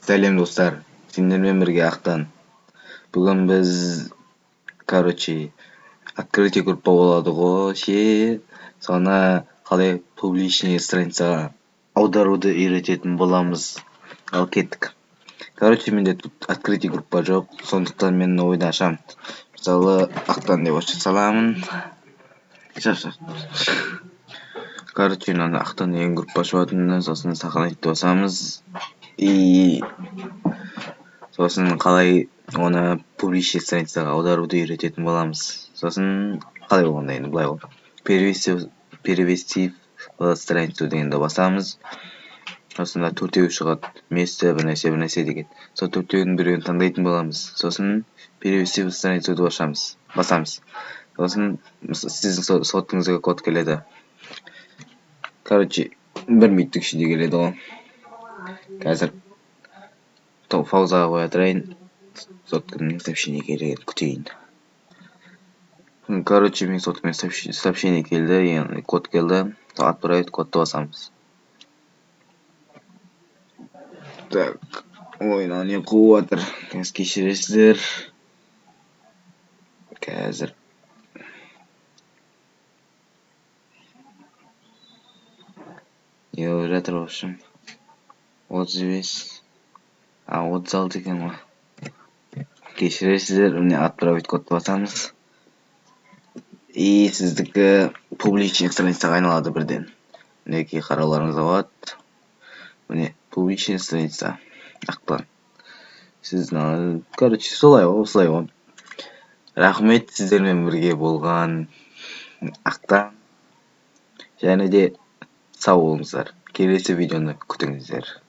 Сәлем достар, сендермен бірге Ақтан. Бүгін біз, открытие группа болады ғой, соны қалай публичный страницаға аударуды үйрететін боламыз. Ал кеттік. Менде тут открытие группа жоқ, сондықтан мен ойды ашам. Мысалы, Ақтан деп аша саламын. Мынаны Ақтан деген группа ашып сосын сохранить басамыз. И сосын қалай оны публичный страницаға аударуды үйрететін боламыз. Сосын қалай болғанда енді былай ғой. Перевести в страницу дегенді басамыз. Осында төртеу шығады. Место бір нәрсе деген. Сол төртеудің біреуін таңдайтын боламыз. Сосын перевести в страницуды басамыз. Сосын сіздің сотыңызға код келеді. 1 минуттың ішінде келеді ғой. Қазір паузаға қоя тұрайын. Сотканың сообщение келген күтейін. Менің соткамен сообщение келді, яғни код келді. Отправить кодты басамыз. Так, ойнан не қуып жатыр. Кешіресіздер. Қазір. Не болып жатыр в общем. 35. 36 екен ғой. Кешіресіздер, міне отправить кодты басамыз. И сіздікі публичный страницаға айналады бірден. Мінекей қарауларыңызға болады. Міне публичный страница. Ақтан. Сіздің, солай ғой. Рахмет сіздермен бірге болған Ақтан. Және де сау болыңыздар. Келесі видеоны күтіңіздер.